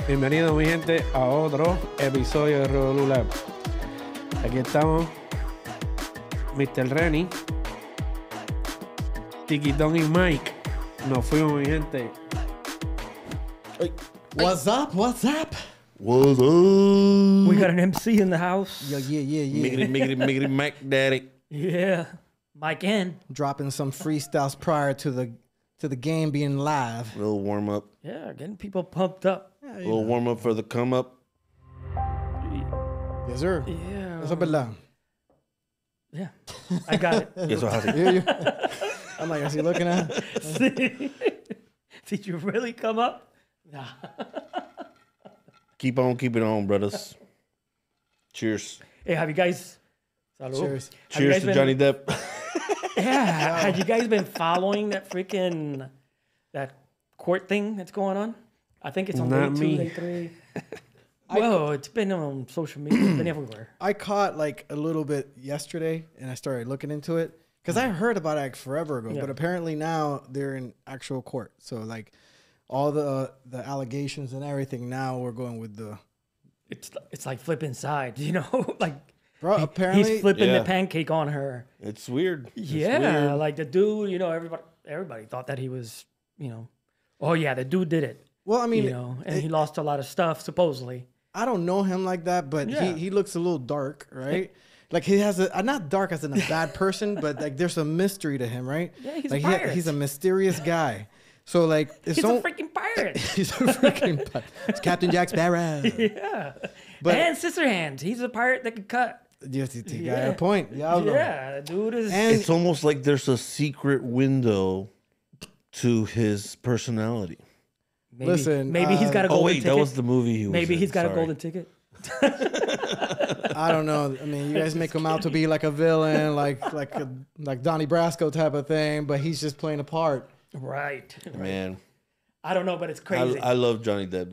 Bienvenido mi gente a otro episodio de Revolu. Aquí estamos, Mr. Renny, Tiquitón y Mike. Nos fuimos mi gente. What's up? What's up? What's up? We got an MC in the house. Yeah. Miggity, Mac Daddy. Yeah. Mike in. Dropping some freestyles prior to the game being live. A little warm up. Yeah, getting people pumped up. Yeah, A little warm up for the come up. Yes, sir. Yeah. What's up, Bella? Yeah. I got it. Eso es así. Yeah. I'm like, is he looking at? See? Did you really come up? Nah. Keep on keeping on, brothers. Cheers. Hey, have you guys... Salud. Cheers. Have you Cheers guys to been- Johnny Depp. Yeah. Have you guys been following that freaking... that court thing that's going on? I think it's on Not day 2, me. day 3. Well, it's been on social media. It's been everywhere. I caught like a little bit yesterday, and I started looking into it because I heard about it like forever ago. Yeah. But apparently now they're in actual court. So like all the allegations and everything. Now we're going with the It's like flipping sides, you know? Like... bro. Apparently, He's flipping Yeah. the pancake on her. It's weird. It's Yeah, weird. like the dude, you know, everybody thought that he was, you know, oh yeah, the dude did it, well, I mean, you know, and he lost a lot of stuff supposedly. I don't know him like that, but Yeah. he looks a little dark, right? Like he has not dark as in a bad person, but like there's a mystery to him, right? Yeah, he's like a pirate. he's a mysterious guy. So like it's He's a freaking pirate. he's a freaking pirate. It's Captain Jack Sparrow. Yeah, But- and Scissorhands. He's a pirate that could cut. Yes, you got Yeah. a point. Yeah, Yeah, dude is. And It's almost like there's a secret window to his personality. maybe, listen, maybe he's got a Oh, golden wait, ticket. that was the movie he was Maybe in. he's got a Sorry. golden ticket. I don't know. I mean, you guys make him out to be like a villain, like Donnie Brasco type of thing, but he's just playing a part. Right. Man, I don't know, but it's crazy. I love Johnny Depp.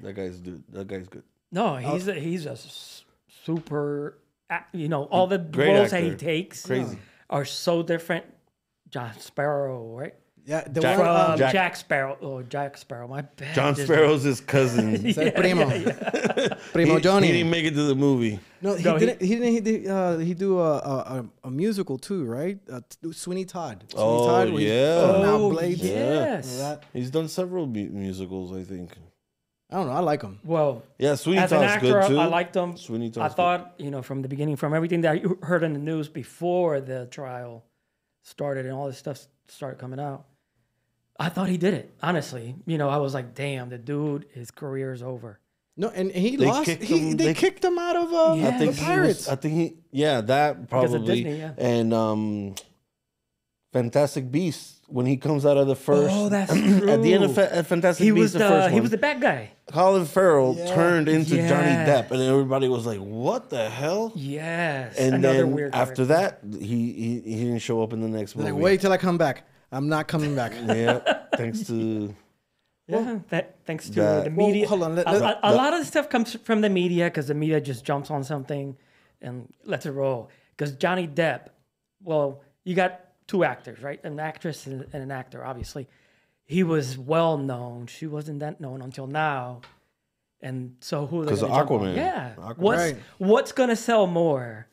That guy's dude. That guy's good. No, he's a super. You know, all the Great roles that he actor. takes Crazy. are so different. John Sparrow, right? Yeah, the Jack- one. From Jack- Jack Sparrow. Oh, Jack Sparrow. My bad. John Just- Sparrow's his cousin. Is that Primo? Primo He Johnny. didn't make it to the movie. No, he No, didn't. He did. He do a musical too, right? Sweeney Todd. Sweeney Todd, where he yeah. putting out Oh, blades. yes. Remember that? He's done several musicals, I think. I don't know. I like him. Well, Yeah, Sweeney as an Todd's actor, good too. I liked him. Sweeney I Todd's thought, you know, from the beginning, from everything that you heard in the news before the trial started and all this stuff started coming out, I thought he did it. Honestly, you know, I was like, damn, the dude, his career is over. No, and he They lost. kicked They him- kicked him out of Yeah. I think the he Pirates. was, I think he, yeah, that Because of probably. Disney, yeah. And Fantastic Beasts when he comes out of the first. Oh, that's At the end of true. Fantastic He Beasts, was the first he one, was the bad guy. Colin Farrell Yeah. turned into Johnny Yes. Depp, and everybody was like, "What the hell?" Yes, And another then weird after character. that, he didn't show up in the next movie. Like, wait till I come back. I'm not coming back. Yeah, thanks to Yeah, thanks to that- the Well, media. hold on, A lot of the stuff comes from the media because the media just jumps on something and lets it roll. Because Johnny Depp, well, you got two actors, right? An actress and an actor, obviously. He was well known. She wasn't that known until now. And so who are they 'Cause of gonna jump on? Aquaman. Yeah. Aquaman. Right. What's going to sell more?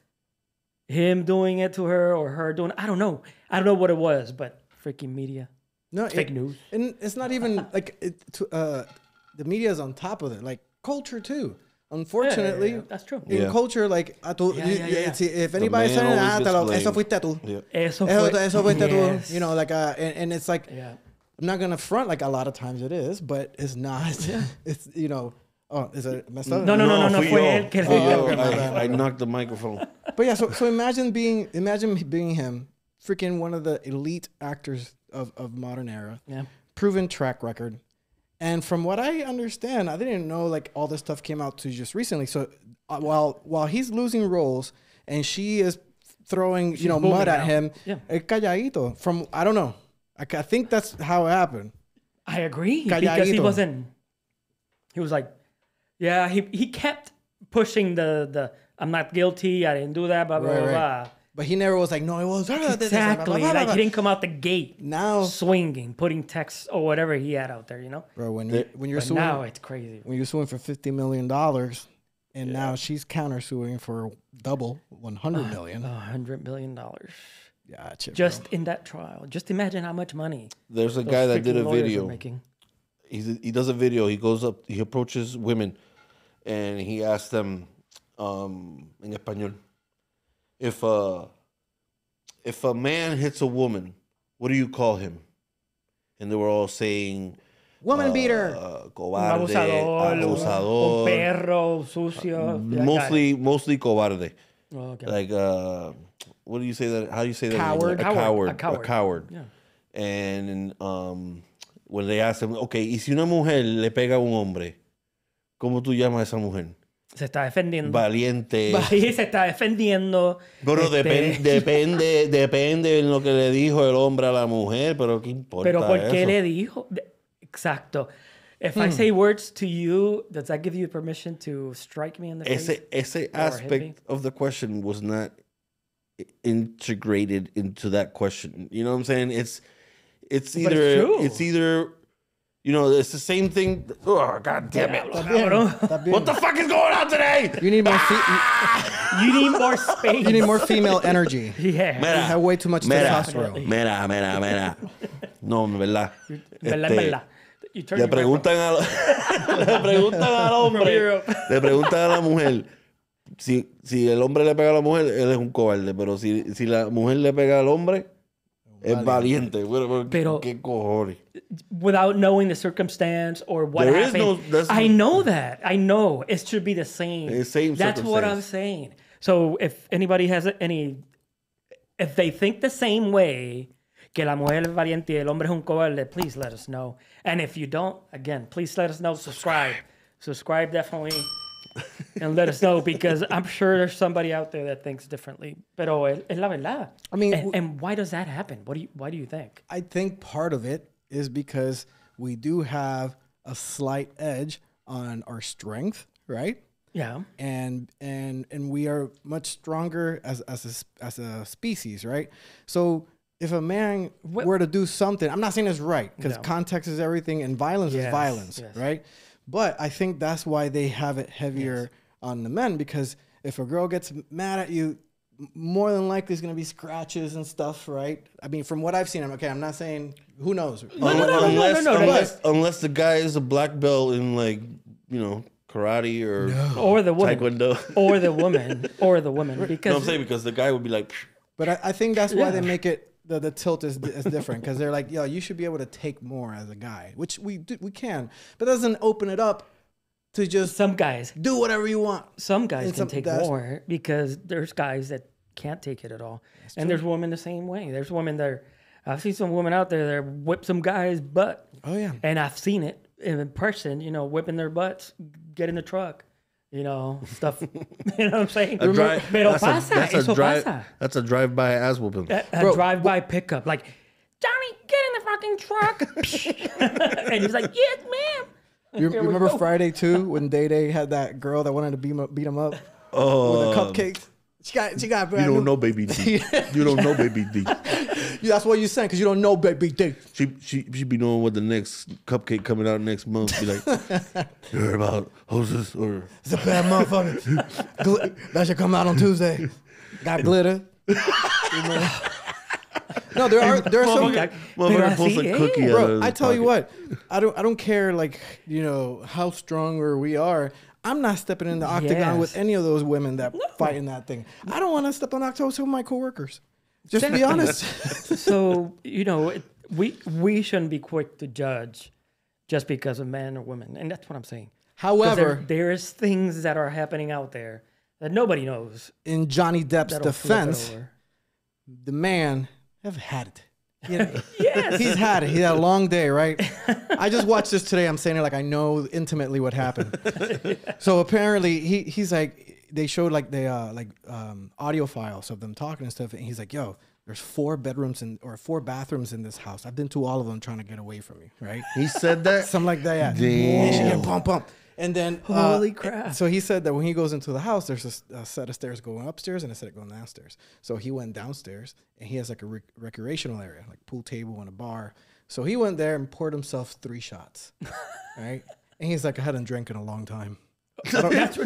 Him doing it to her or her doing it? I don't know. I don't know what it was, but freaking media. No, Fake news. And it's not even like the media is on top of it. Like culture too. Unfortunately, Yeah, that's true. in Yeah. culture, like Yeah. if anybody's man saying, always eso gets fuiste tú. yeah. Eso Eso fue- fuiste tú. Yes. You know, like and it's like Yeah. I'm not gonna front like a lot of times it is, but it's not. It's you know. Oh, is it messed up? No, fui fue yo. él que- Fui yo. okay, my bad. I knocked the microphone. But yeah, so imagine being him, freaking one of the elite actors of modern era, Yeah. proven track record. And from what I understand, I didn't know like all this stuff came out to just recently. So while he's losing roles and she is throwing mud booming at now. him, Yeah. calladito. From I don't know, I think that's how it happened. I agree because he Calladito. wasn't. He was like, yeah. He kept pushing the I'm not guilty. I didn't do that. Blah blah Right, blah. right. blah. But he never was like, no, it was her. Exactly. Like he didn't come out the gate Now, swinging, putting text or whatever he had out there, you know? bro, when you're But suing, now it's crazy. when you're suing for $50 million, and now she's countersuing for double, $100 million. $100 million. Gotcha, Just in that trial. Just imagine how much money There's a those guy that did a freaking lawyers are video. making. He does a video. He goes up. He approaches women, and he asks them, en español, if a man hits a woman, what do you call him? And they were all saying, woman beater. Un cobarde, abusador, un perro, sucio. mostly cobarde. Oh, okay. Like, what do you say that? How do you say that? Coward. A Coward. coward. Yeah. And when they ask him, okay, y si una mujer le pega a un hombre, ¿cómo tú llamas a esa mujer? Se está defendiendo. Valiente. Sí, se está defendiendo. Bueno, depende de lo que le dijo el hombre a la mujer, pero ¿qué importa Pero ¿por qué eso? le dijo? Exacto. If I say words to you, does that give you permission to strike me in the face? Ese Or hit me? aspect of the question was not integrated into that question. You know what I'm saying? It's true. either you know, it's the same thing. Oh, God damn it. Cabrón. What the fuck is going on today? You need more. You need more space. You need more female energy. Yeah. You have way too much testosterone. Mira. No, en verdad. Verdad. You turn Le your back preguntan al hombre, le preguntan a la mujer, si el hombre le pega a la mujer, él es un cobarde, pero si la mujer le pega al hombre, es valiente. Pero ¿qué cojones? Without knowing the circumstance or what There happened. I know that. I know. It should be the same. The same That's what I'm circumstance. saying. So if anybody has if they think the same way, que la mujer es valiente y el hombre es un cobarde, please let us know. And if you don't, again, please let us know. Subscribe definitely. And let us know, because I'm sure there's somebody out there that thinks differently. Pero es la verdad. I mean, and why does that happen? Why do you think? I think part of it is because we do have a slight edge on our strength, right? Yeah. And we are much stronger as a species, right? So if a man were to do something, I'm not saying it's right, because context is everything and violence is violence, right? But I think that's why they have it heavier on the men, because if a girl gets mad at you, more than likely it's going to be scratches and stuff, right? I mean, from what I've seen, I'm not saying, who knows? Unless the guy is a black belt in, like, you know, karate or the woman, taekwondo, or the woman, because no, I'm saying because the guy would be like. But I think that's why they make it. The tilt is different, because they're like, yo, you should be able to take more as a guy, which we can, but doesn't open it up to just some guys do whatever you want. Some guys can take more, because there's guys that can't take it at all. And there's women the same way. There's women that I've seen some women out there that whip some guys' butt. Oh, yeah. And I've seen it in person, you know, whipping their butts, get in the truck. You know, stuff. You know what I'm saying? That's a drive-by ass whooping. A drive-by pickup. Like, Johnny, get in the fucking truck. And he's like, yes, ma'am. You remember Friday, too, when Day had that girl that wanted to beat him up with the cupcakes? She got you don't know Baby D. You don't know Baby D. That's what you saying, because you don't know Baby D. She be knowing what the next cupcake coming out next month. Be like, you heard about hoses or it's a bad motherfucker. That should come out on Tuesday. Got glitter. No, there are some. Motherfucker post a cookie. Bro, I tell you what, I don't care, like, you know, how stronger we are. I'm not stepping in the octagon with any of those women that fight in that thing. I don't want to step on octagon with my coworkers. Just to be honest. So, you know, we shouldn't be quick to judge just because of men or women. And that's what I'm saying. However, there's things that are happening out there that nobody knows. In Johnny Depp's defense, the man have had it. You know, yes. He's had it. He had a long day, right? I just watched this today. I'm saying it like I know intimately what happened. So apparently he's like, they showed like the audio files of them talking and stuff, and he's like, yo, there's 4 bedrooms or 4 bathrooms in this house. I've been to all of them trying to get away from you, right? He said that? Something like that, yeah. Damn. She get pump. And then, holy crap. So he said that when he goes into the house, there's a set of stairs going upstairs and a set going downstairs. So he went downstairs, and he has like a recreational area, like pool table and a bar. So he went there and poured himself 3 shots, right? And he's like, I hadn't drank in a long time. I don't know. That's true.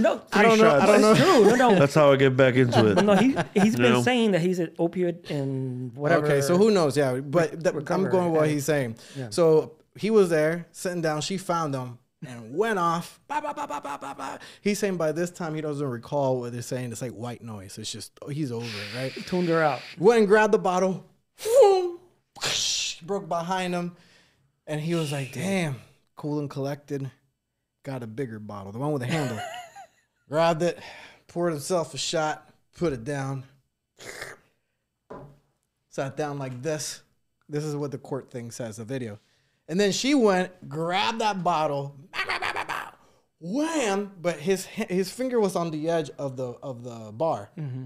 No. That's how I get back into it. Well, no, he's been saying that he's an opioid and whatever. Okay, so who knows? Yeah, but I'm going with what he's saying. Yeah. So he was there sitting down. She found him and went off. Bah, bah, bah, bah, bah, bah, bah. He's saying by this time he doesn't recall what they're saying. It's like white noise. It's just he's over it, right? Tuned her out. Went and grabbed the bottle. Broke behind him, and he was like, "Damn, cool and collected." Got a bigger bottle, the one with the handle. Grabbed it, poured himself a shot, put it down, sat down like this. This is what the court thing says, the video. And then she went, grabbed that bottle, wham! But his finger was on the edge of the bar. Mm-hmm.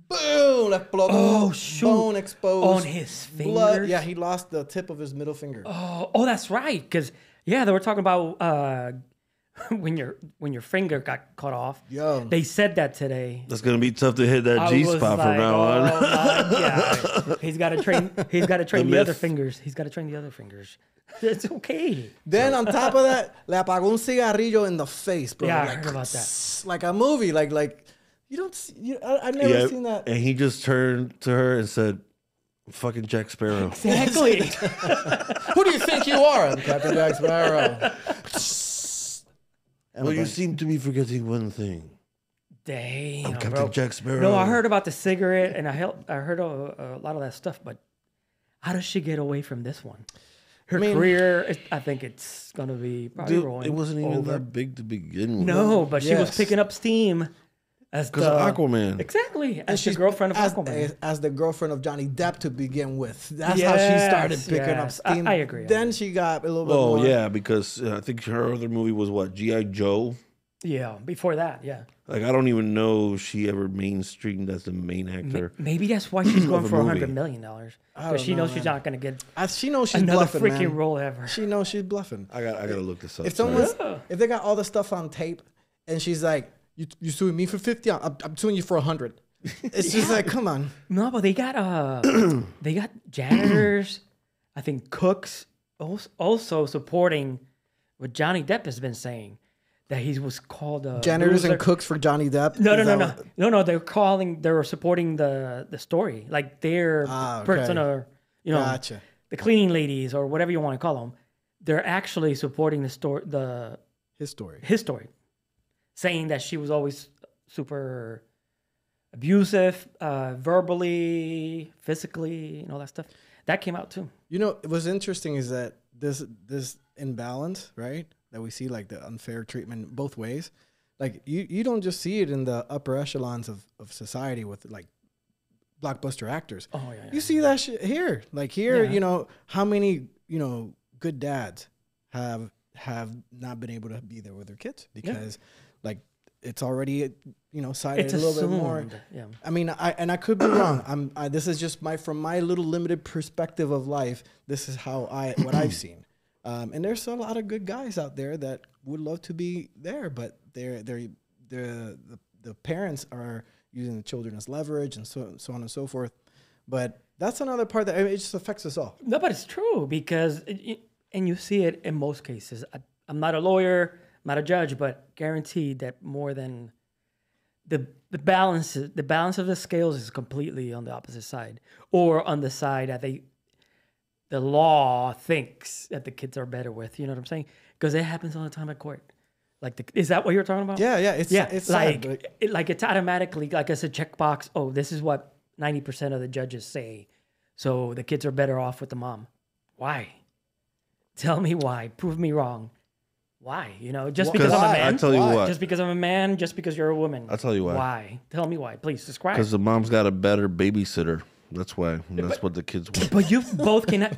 Boom! Explodó. Oh shoot! Bone exposed. On his finger. Blood. Yeah, he lost the tip of his middle finger. Oh, that's right. Because they were talking about when your finger got cut off. Yo. They said that today. That's gonna be tough to hit that G spot from now on. Yeah, he's got to train. He's got to train the other fingers. He's got to train the other fingers. It's okay. Then on top of that, le apagó un cigarrillo in the face, bro. Yeah, like, I heard about that. Like a movie, like you don't. See, I've never seen that. And he just turned to her and said, "Fucking Jack Sparrow." Exactly. Who do you think you are? I'm Captain Jack Sparrow. Well, you seem to be forgetting one thing. Damn, I'm Captain Jack Sparrow. No, I heard about the cigarette, and I heard a lot of that stuff, but how does she get away from this one? Her career, I think it's going to be probably rolling. It wasn't even that big to begin with. No, but she was picking up steam. Because of Aquaman. Exactly. As she's the girlfriend of Aquaman. As the girlfriend of Johnny Depp to begin with. That's how she started picking up steam. I agree. Then she got a little bit more. Oh, yeah, because I think her other movie was what? G.I. Joe? Yeah, before that, yeah. Like, I don't even know if she ever mainstreamed as the main actor. Maybe that's why she's going for $100 million. Because she knows she's not going to get she knows she's another bluffing, freaking role ever. She knows she's bluffing. I gotta look this up. If they got all the stuff on tape and she's like, you suing me for 50? I'm suing you for 100. It's just like, come on. No, but they got janitors, I think cooks, also supporting what Johnny Depp has been saying, that he was called janitors and cooks for Johnny Depp. No. They were supporting the story, like their person or gotcha. The cleaning ladies or whatever you want to call them. They're actually supporting the story, his story. Saying that she was always super abusive, verbally, physically, and all that stuff. That came out too. What's interesting is that this imbalance, right? That we see, like the unfair treatment both ways. Like you don't just see it in the upper echelons of society with like blockbuster actors. Oh yeah. You see that shit here. Like here, how many, good dads have not been able to be there with their kids because like it's already cited a little bit more. Yeah. I mean, I could be wrong. This is just from my little limited perspective of life. This is what I've seen. And there's a lot of good guys out there that would love to be there, but the parents are using the children as leverage and so on and so forth. But that's another part that it just affects us all. No, but it's true because and you see it in most cases. I'm not a lawyer, I'm not a judge, but guaranteed that more than the balance of the scales is completely on the opposite side, or on the side that the law thinks that the kids are better with. You know what I'm saying? Because it happens all the time at court. Like, is that what you're talking about? Yeah. It's like sad, it's automatically like it's a checkbox. Oh, this is what 90% of the judges say. So the kids are better off with the mom. Why? Tell me why. Prove me wrong. Why? Just because I'm a man? I'll tell you what. Just because I'm a man? Just because you're a woman? I'll tell you why. Why? Tell me why. Please describe. Because the mom's got a better babysitter. That's why. That's what the kids want. But you both can.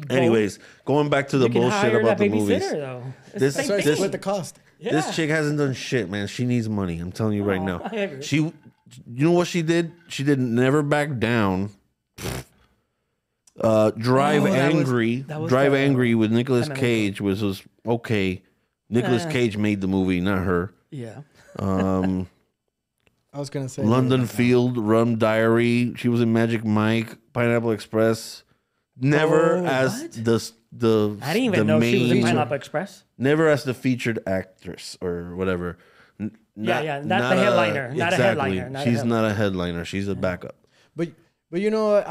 Anyways, going back to the bullshit about the movies. Though. This split the cost. Yeah. This chick hasn't done shit, man. She needs money. I'm telling you right now. I agree. You know what she did? She did never back down. Drive Angry. that was Drive the Angry with Nicolas MMA. Cage was okay. Nicolas Cage made the movie, not her. Yeah. I was gonna say London Field, Rum Diary. She was in Magic Mike, Pineapple Express. Never as what? the I didn't even know she was in main- Pineapple Express. Never as the featured actress or whatever. Not the headliner. Not a headliner. She's not a headliner. She's a backup. But you know,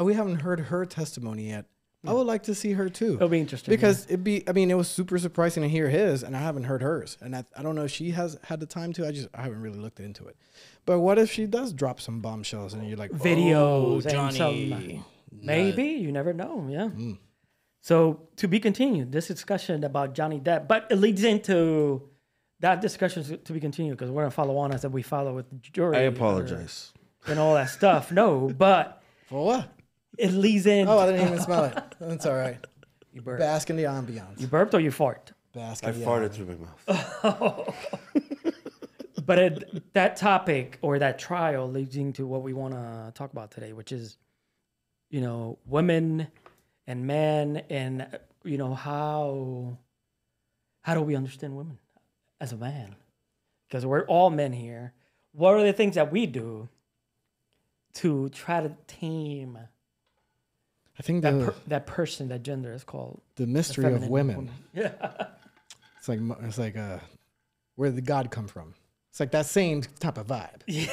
we haven't heard her testimony yet. I would like to see her too. It'll be interesting because it was super surprising to hear his, and I haven't heard hers, and I don't know if she has had the time to. I haven't really looked into it. But what if she does drop some bombshells and you're like, videos oh, and Johnny, maybe you never know. Yeah. So to be continued, this discussion about Johnny Depp, but it leads into that discussion to be continued because we're gonna follow on as that we follow with the jury. I apologize. And all that stuff. No, but for what? it leads in. Oh, I didn't even smell it. That's all right. You burped. Bask in the ambiance. You burped or you fart? Bask I in the farted ambiance. through my mouth. But that topic or that trial leads into what we want to talk about today, which is, women and men, and how do we understand women as a man? Because we're all men here. What are the things that we do to try to tame I think that person, that gender is called the mystery of women. Yeah. It's like where did God come from? It's like that same type of vibe. Yeah.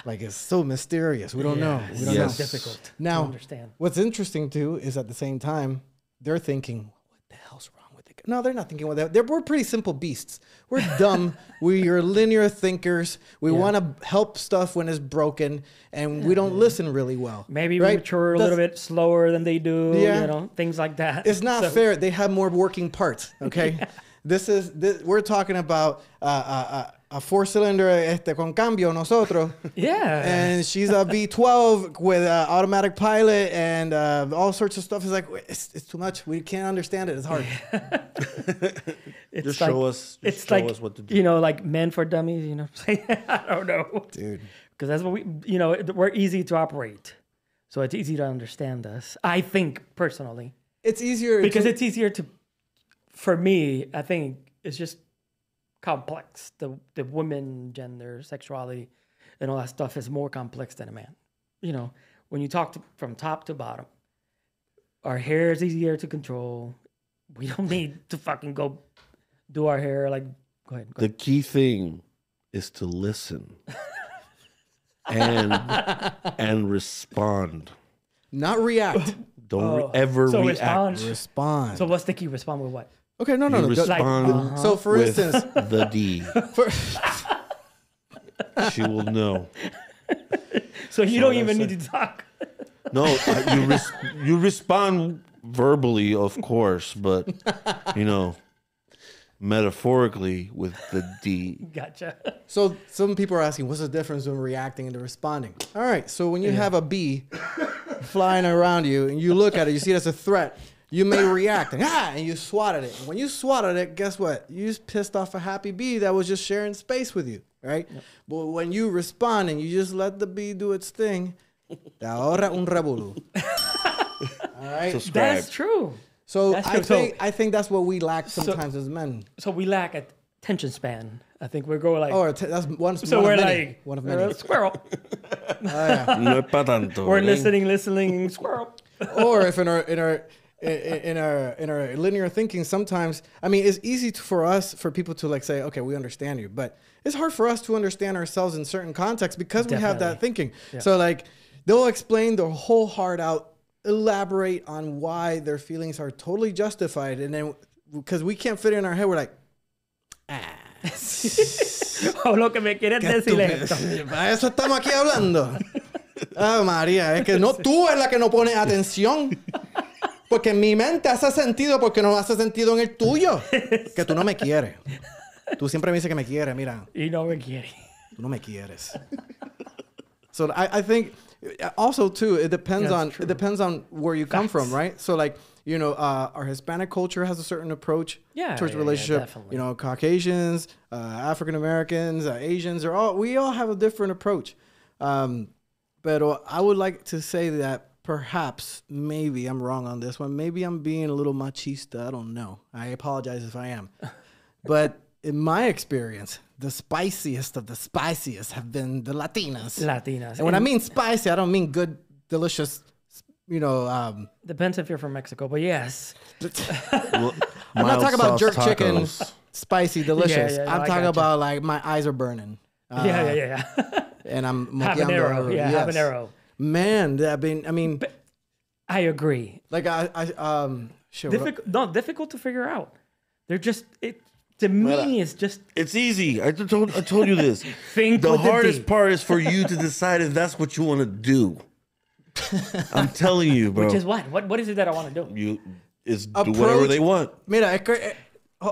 Like it's so mysterious. We don't know. We don't Yes. know. Difficult Now, to understand. What's interesting too is at the same time they're thinking, "What the hell's wrong with it?" No, they're not thinking what that. We're pretty simple beasts. We're dumb. We're linear thinkers. We want to help stuff when it's broken, and we don't listen really well. Maybe right? we mature a little bit slower than they do. Yeah. Things like that. It's not fair. They have more working parts. Okay, this we're talking about a 4-cylinder con cambio nosotros. Yeah. And she's a V12 with automatic pilot and all sorts of stuff. It's like it's too much. We can't understand it. It's hard. It's Just show us what to do. Like men for dummies. You know what I'm saying? I don't know, Dude. because that's what we're easy to operate, so it's easy to understand us. I think personally, It's easier because it's easier to. For me, I think it's just complex. The woman gender, sexuality, and all that stuff is more complex than a man. When you talk from top to bottom, our hair is easier to control. We don't need to fucking go do our hair like. Go ahead. The key thing is to listen and respond. not react. Don't ever so react. Respond. So what's the key? Respond with what? Okay, no. You respond So for with instance, the D. She will know. So you don't even need to talk. No, you respond verbally, of course, but metaphorically with the D. Gotcha. so some people are asking, what's the difference between reacting and responding? All right, so when you have a bee flying around you and you look at it, you see it as a threat, you may react and you swat at it. When you swat at it, guess what? You just pissed off a happy bee that was just sharing space with you, right? Yep. But when you respond and you just let the bee do its thing, te ahorra un Revolu. All right? Subscribe. That's true. So That's I true. think I think that's what we lack sometimes as men. So we lack attention span. I think we're going like. Oh, that's one. So one we're of many. like One of many. Squirrel. No es pa' tanto. We're listening. Squirrel. Or if in our linear thinking, sometimes it's easy for people to like say, okay, we understand you, but it's hard for us to understand ourselves in certain contexts because we have that thinking. Yeah. So like they'll explain their whole heart out, elaborate on why their feelings are totally justified, and then because we can't fit it in our head, we're like, O lo que me quieres decir es esto. Para eso estamos aquí hablando. Ah, María, es que no, tú eres la que no pone atención. Porque en mi mente hace sentido porque no hace sentido en el tuyo. Que tú no me quieres. Tú siempre me dices que me quieres, mira. Y no me quiere. Tú no me quieres. So I think also too it depends on where you come from, right? So like our Hispanic culture has a certain approach towards relationship. Caucasians, African Americans, Asians we all have a different approach. But I would like to say that perhaps, maybe I'm wrong on this one. Maybe I'm being a little machista. I don't know. I apologize if I am. But in my experience, the spiciest of the spiciest have been the Latinas. Latinas. And when I mean spicy, I don't mean good, delicious, depends if you're from Mexico, but yes. Well, I'm not talking about jerk chicken, tacos. spicy, delicious. Yeah, I'm I talking gotcha. about like my eyes are burning. Yeah. And I'm Habanero. Yeah, yes. habanero. Man, I mean, I agree. like sure. Difficult to figure out. They're just to me it's just It's easy. I told you this. think The with hardest D. part is for you to decide if that's what you want to do. I'm telling you, bro. Which is what? What is it that I want to do? Do whatever they want. Mira,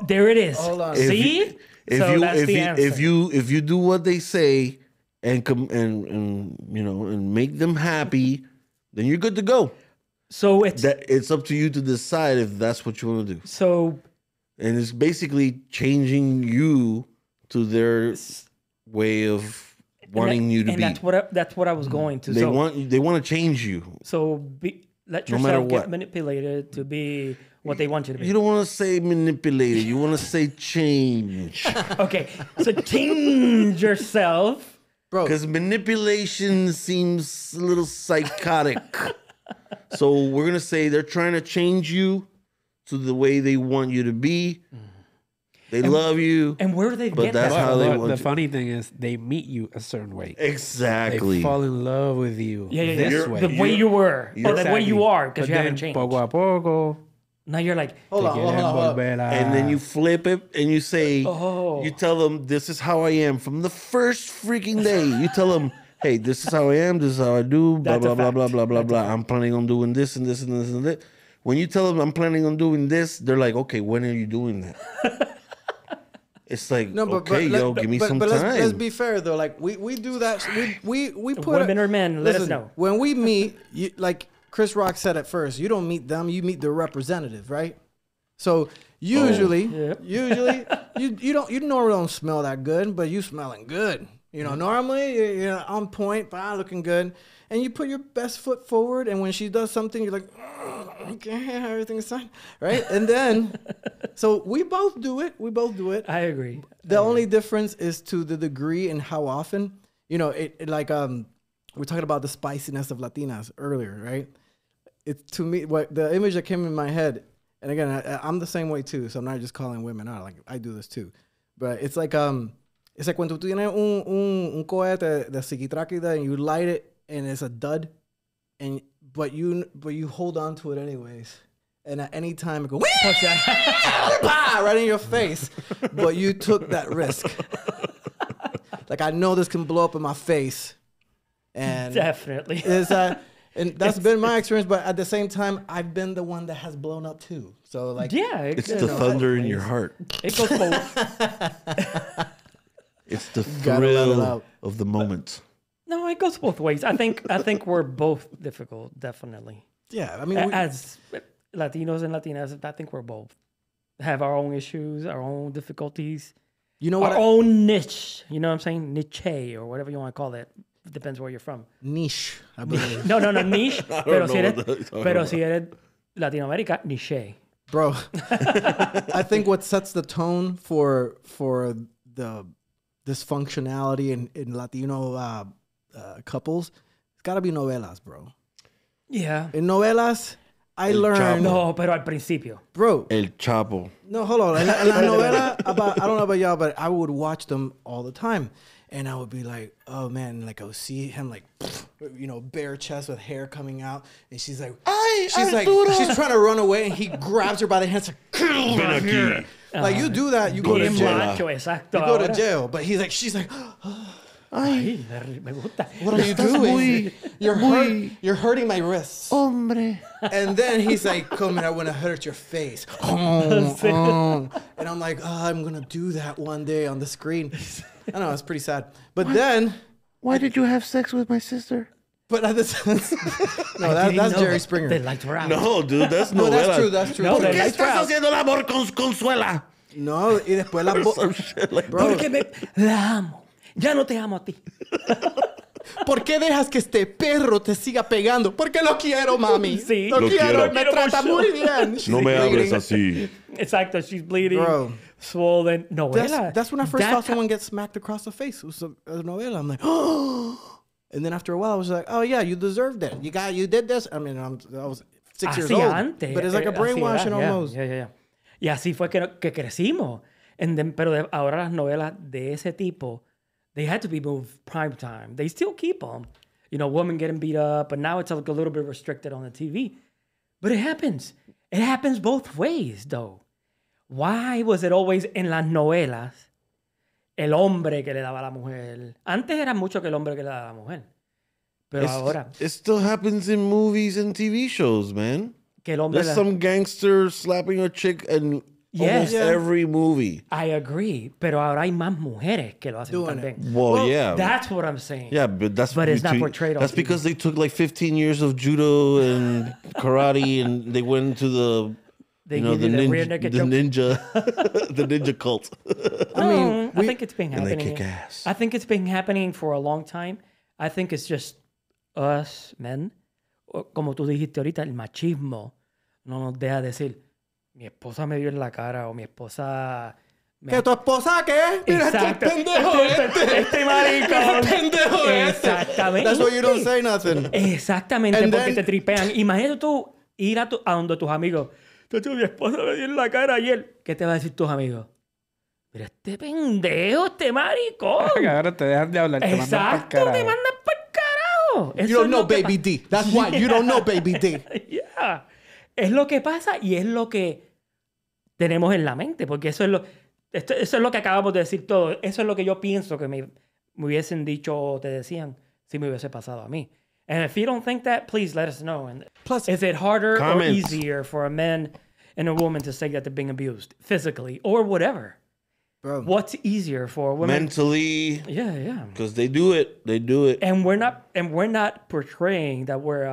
There it is. Hold on. See? That's the answer. If you do what they say and make them happy, then you're good to go. So It's up to you to decide if that's what you want to do. so And it's basically changing you to their way of wanting you to and be. that's what I was going to. They want to change you. So let No matter yourself get what. manipulated to be what they want you to be. You don't want to say manipulated. You want to say change. Okay, so change yourself. bro. Because manipulation seems a little psychotic. So we're going to say they're trying to change you to the way they want you to be. They love you. And where do they But get that's that? how they But want the you. funny thing is, they meet you a certain way. Exactly. They fall in love with you Yeah. this way. The way you were, or the way you are, because But you haven't then, changed. Poco a poco, Now you're like, Hold on, te hold quieren on, hold on. volver a- And then you flip it and you say, Oh. you tell them, this is how I am from the first freaking day. You tell them, hey, this is how I am. This is how I do. Blah, That's a blah, blah, fact. blah, blah, blah, That's a blah. I'm planning on doing this and this and this and this. When you tell them I'm planning on doing this, they're like, okay, when are you doing that? It's like, okay, give me some time. Let's be fair though. Like we do that. We put women or men, let us listen, know. when we meet. Like Chris Rock said at first, you don't meet them. You meet the representative, right? So usually, Yep. you normally don't smell that good, but you smelling good. You know, normally you're on point, fine, looking good, and you put your best foot forward. And when she does something, you're like, okay, everything's fine, right? And then, so we both do it. I agree. The only difference is to the degree and how often. You know, it like we're talking about the spiciness of Latinas earlier, right? It's to me what the image that came in my head. And again, I'm the same way too, so I'm not just calling women out. Like I do this too, but it's like when tú tienes un cohete de psiquitráquida and you light it and it's a dud, but you hold on to it anyways, and at any time it goes right in your face, but you took that risk. Like I know this can blow up in my face, and Definitely. and that's been my experience, but at the same time, I've been the one that has blown up too. So like, Yeah. It's the thunder in your heart. It goes both. It's the Gotta let it thrill out. of the moment. No, it goes both ways. I think we're both difficult, definitely. yeah, I mean, As Latinos and Latinas, I think we're both have our own issues, our own difficulties, you know what? our own niche. You know what I'm saying? Niche or whatever you want to call it. Depends where you're from. Niche, I believe. No, niche. Pero know si eres, what you're talking pero about. si eres Latinoamérica, niche. Bro, I think what sets the tone for the dysfunctionality in Latino couples, it's got to be novelas, bro. Yeah. In novelas, I learned, No, pero al principio. bro. El Chapo. No, hold on. En la novela, I don't know about y'all, but I would watch them all the time. And I would be like, oh man, like I would see him like, bare chest with hair coming out. And she's like, she's trying to run away and he grabs her by the hands like, like you do that, you go to Bien jail. macho, exacto. You go to ahora. jail. But she's like, Ay, me gusta. what are you doing? You're hurting my wrists. Hombre. And then he's like, come here, I want to hurt your face. And I'm like, I'm going to do that one day on the screen. I know, it's pretty sad. But then, Why did you have sex with my sister? but at this, no, that's They Jerry Springer. They liked her out. No, dude, that's No, novela. that's true. No, Porque- they liked her out. haciendo el amor con Consuela? no, y después Some shit like bro, Porque la amo. Ya no te amo a ti. ¿Por qué dejas que este perro te siga pegando? Porque lo quiero, mami. Sí. Lo quiero. Me trata mucho. muy bien. No me hables así. Exacto. She's bleeding. Bro. Swollen. Novela. That's when I first saw someone get smacked across the face. It was a novela. I'm like, oh. And then after a while, I was like, oh yeah, you deserved it. You did this. I mean, I was 6 years old. Antes, but it's like a brainwashing almost. Yeah. Y así fue que crecimos. Pero ahora las novelas de ese tipo, they had to be moved prime time. They still keep them. You know, women getting beat up, but now it's like a little bit restricted on the TV. But it happens. It happens both ways, though. Why was it always en las novelas el hombre que le daba a la mujer? Antes era mucho que el hombre que le daba a la mujer. Pero ahora... It still happens in movies and TV shows, man. Que el hombre There's some gangster slapping a chick in almost every movie. I agree. Pero ahora hay más mujeres que lo hacen también. Well, yeah. That's what I'm saying. Yeah, but it's not portrayed on That's TV. because they took like 15 years of judo and karate and they went into the... They the ninja cult. I think it's been happening. And they kick ass. I think it's been happening for a long time. I think it's just us men, como tú dijiste ahorita, el machismo no nos deja decir, mi esposa me dio en la cara o mi esposa... ¿Que tu esposa qué? Mira, Exacto. este pendejo Este maricón. pendejo Exactamente. That's why you don't say nothing. Exactamente, And porque then... te tripean. Imagínate tú ir a donde tus amigos. Mi esposa me dio en la cara ayer. ¿Qué te va a decir tus amigos? Pero este pendejo, este maricón. Ahora te dejan de hablar. Exacto, te mandan para el carajo. You don't know Baby D. That's why you don't know Baby D. Yeah. Es lo que pasa y es lo que tenemos en la mente. Porque eso es lo que acabamos de decir todo. Eso es lo que yo pienso que me hubiesen dicho o te decían si me hubiese pasado a mí. And if you don't think that, please let us know. And Plus, is it harder comments. or easier for a man and a woman to say that they're being abused physically or whatever? Bro. What's easier for a woman? Mentally. Yeah. Because they do it. And we're not portraying that we're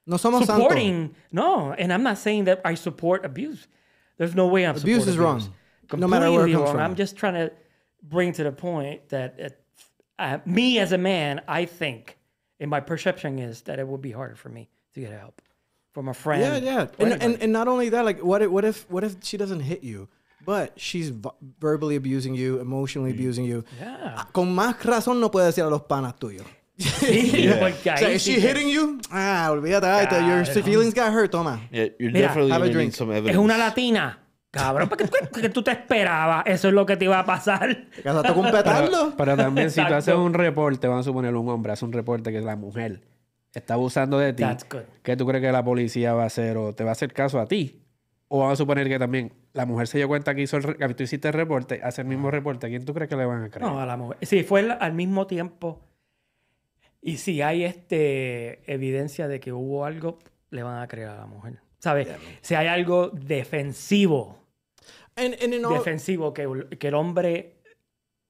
no somos supporting. santo. No, and I'm not saying that I support abuse. There's no way I'm Abuse is wrong. Completely No matter where it comes wrong. from. I'm just trying to bring to the point that me as a man, I think, and my perception is that it would be harder for me to get help from a friend. Yeah. And not only that, like what if she doesn't hit you, but she's verbally abusing you, emotionally abusing you? Yeah. Con más razón no puedes decir a los panas tuyos. Sí, porque O sea, ahí is sí she que- hitting you? Olvídate. Your feelings got hurt, toma. Yeah, you're Mira, definitely have a going to drink. need some Es evidence. una latina. Cabrón, porque tú te esperabas. Eso es lo que te iba a pasar. Te casaste con petardo. Pero también si tú Exacto. haces un reporte, vamos a suponer un hombre hace un reporte que la mujer está abusando de ti, That's good. ¿qué tú crees que la policía va a hacer? ¿O te va a hacer caso a ti? O vamos a suponer que también la mujer se dio cuenta que que tú hiciste el reporte, hace el mismo reporte, ¿a quién tú crees que le van a creer? No, a la mujer. Sí, fue al mismo tiempo. Y si hay evidencia de que hubo algo, le van a creer a la mujer. ¿Sabes? Si hay algo defensivo. And in all, Defensivo, que el hombre...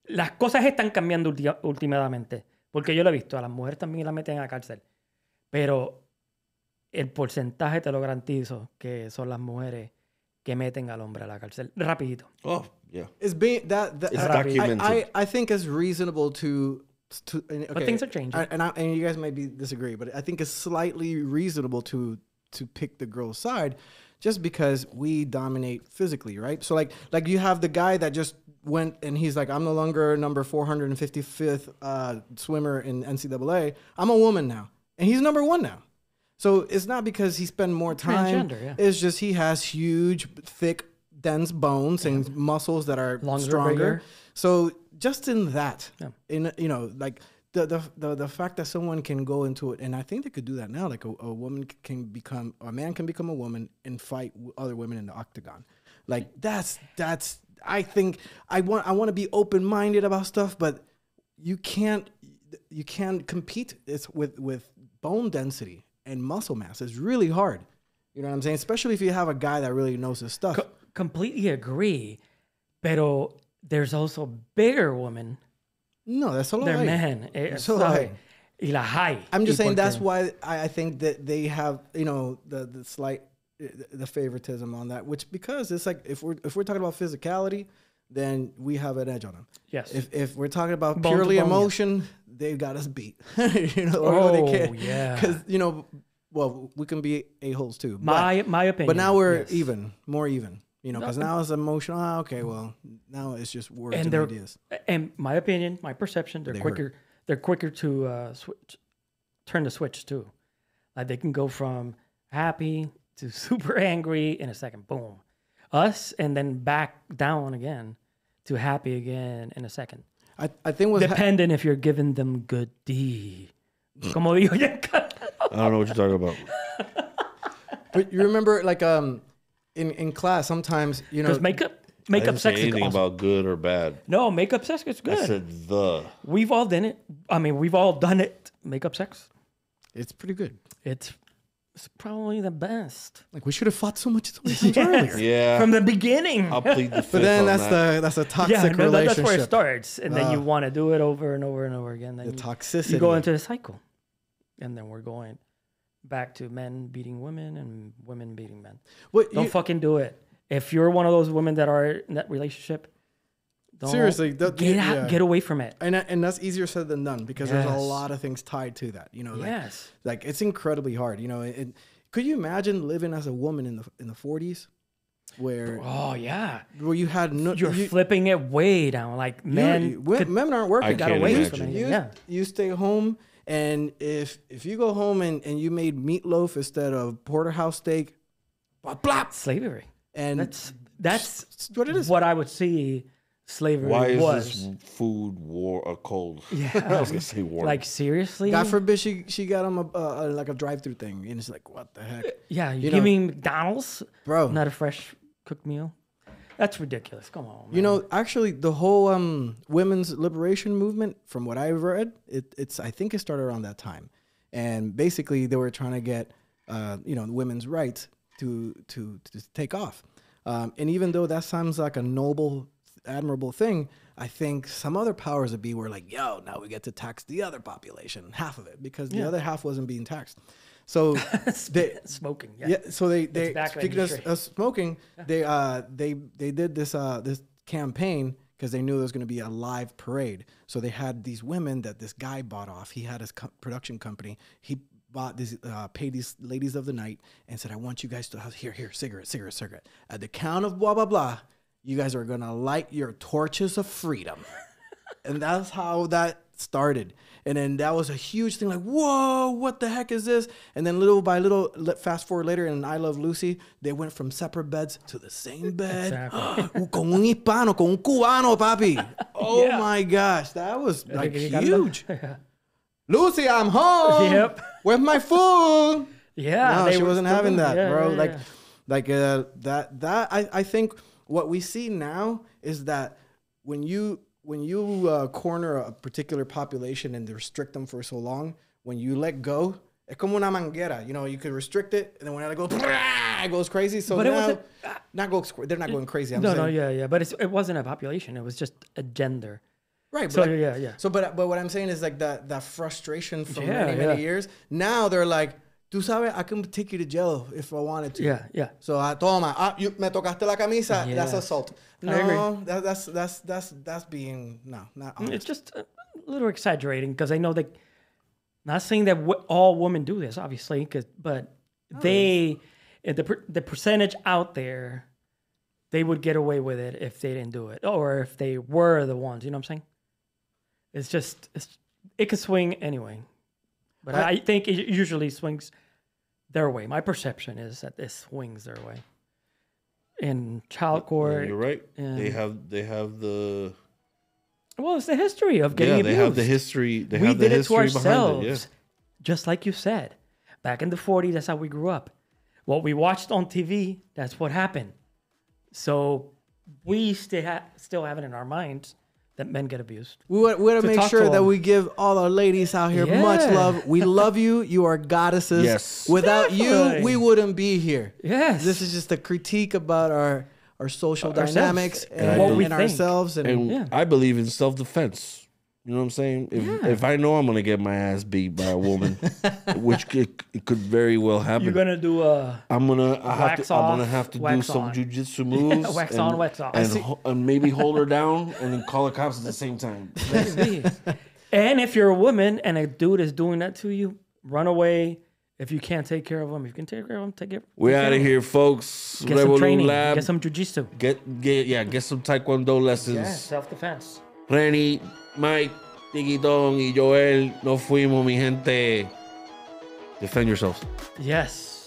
Las cosas están cambiando últimamente. Porque yo lo he visto. A las mujeres también las meten a la cárcel. Pero el porcentaje, te lo garantizo, que son las mujeres que meten al hombre a la cárcel. Rapidito. Oh, yeah. it's being that It's documented. I think it's reasonable to okay, But things are changing. and you guys might disagree, but I think it's slightly reasonable to pick the girl's side just because we dominate physically, right? So like you have the guy that just went and he's like, I'm no longer number 455th swimmer in NCAA. I'm a woman now. And he's number 1 now. So it's not because he spent more time. Transgender, yeah. It's just he has huge, thick, dense bones and muscles that are Longer, stronger. bigger. So just in that, Yeah. in like the fact that someone can go into it, and I think they could do that now. Like a woman can become, a man can become a woman and fight other women in the octagon. Like that's. I think I want to be open minded about stuff, but you can't compete with bone density and muscle mass. It's really hard. You know what I'm saying? Especially if you have a guy that really knows his stuff. Completely agree. Pero there's also bigger women. No, that's solo They're hay. men. Solo ¿sabes? hay. Y las hay. I'm just Y saying porque- that's why I think that they have, the slight the favoritism on that, which because it's like if we're talking about physicality, then we have an edge on them. Yes. If we're talking about Bone to purely bone, emotion, they've got us beat. Yeah. Because well, we can be a-holes too. My opinion. But now we're more even. Because now it's emotional. Okay, well, now it's just words and ideas. And my opinion, my perception, they're quicker. Hurt. They're quicker to turn the switch too. Like they can go from happy to super angry in a second. Boom. Us, and then back down again to happy again in a second. I think what's dependent if you're giving them good D. Como digo, I don't know what you're talking about. But you remember, like, in class, sometimes, because makeup sex anything is awesome. about good or bad. No, makeup sex is good. I said We've all done it. I mean, we've all done it. Makeup sex. It's pretty good. It's probably the best. Like, we should have fought so much earlier. Yeah. From the beginning. I'll plead the fifth. But then that's a toxic relationship. That's where it starts. And then you want to do it over and over and over again. Then the toxicity. You go into a cycle. And then we're going back to men beating women and women beating men. Don't fucking do it. If you're one of those women that are in that relationship, seriously, get away from it. And that's easier said than done, because there's a lot of things tied to that. Like it's incredibly hard. Could you imagine living as a woman in the 40s, where where you had you're flipping it way down. Like men aren't working. Got away from it. You stay home. And if you go home and you made meatloaf instead of porterhouse steak, blah, blah. Slavery. And that's what it is. What I would see slavery was. This food war or cold? Yeah. I was gonna say warm. Like, seriously? God forbid she got him a drive-through thing, and it's like, what the heck? Yeah, you mean McDonald's? Bro. Not a fresh cooked meal? That's ridiculous. Come on, man. Actually, the whole women's liberation movement, from what I've read, I think it started around that time. And basically, they were trying to get, women's rights to take off. And even though that sounds like a noble, admirable thing, I think some other powers that be were like, yo, now we get to tax the other population, half of it, because the other half wasn't being taxed. So smoking. So they speaking of smoking, they did this campaign because they knew there was going to be a live parade. So they had these women that this guy bought off. He had his production company. He bought this, paid these ladies of the night and said, I want you guys to have here, cigarette. At the count of blah blah blah, you guys are gonna light your torches of freedom. And that's how that started. And then that was a huge thing, like, whoa, what the heck is this? And then little by little, fast forward later in I Love Lucy, they went from separate beds to the same bed. Exactly. Con un hispano, con un cubano, papi. Oh my gosh, that was like huge. Lucy, I'm home. Yep. Where's my food? Yeah. No, she wasn't having that, bro. Yeah. I think what we see now is that when you corner a particular population and restrict them for so long, when you let go, es como una manguera. You could restrict it, and then when it goes, it goes crazy. So now, they're not going crazy. But it wasn't a population. It was just a gender. Right. So, yeah. So, but what I'm saying is like that frustration from many years. Now they're like, tú sabes, I can take you to jail if I wanted to. Yeah. So toma, me tocaste la camisa. Yeah. That's assault. No, that's being not honest. It's just a little exaggerating, because I know that. Not saying that all women do this, obviously, but the percentage out there, they would get away with it if they didn't do it, or if they were the ones. You know what I'm saying? It could swing anyway. But I think it usually swings their way. My perception is that it swings their way. In child court, you're right. They have the. Well, it's the history of getting abused. They have the history. We did it to ourselves, just like you said. Back in the 40s, that's how we grew up. What we watched on TV, that's what happened. So we still have it in our minds that men get abused. We want to make sure that we give all our ladies out here much love. We love you. You are goddesses. Yes. Without you, we wouldn't be here. Yes. This is just a critique about our social dynamics and what we think. ourselves. And I believe in self-defense. You know what I'm saying? If I know I'm gonna get my ass beat by a woman, which it could very well happen. You're gonna do I'm gonna have to do some jujitsu moves. Wax on, wax off. And maybe hold her down and then call the cops at the same time. And if you're a woman and a dude is doing that to you, run away. If you can't take care of them, if you can take care of them, take it. We're out of here, folks. Get some training. Get some jiu-jitsu. Get some taekwondo lessons. Yeah, self-defense. Renny, Mike, Tiquitón y Joel, nos fuimos, mi gente. Defend yourselves. Yes.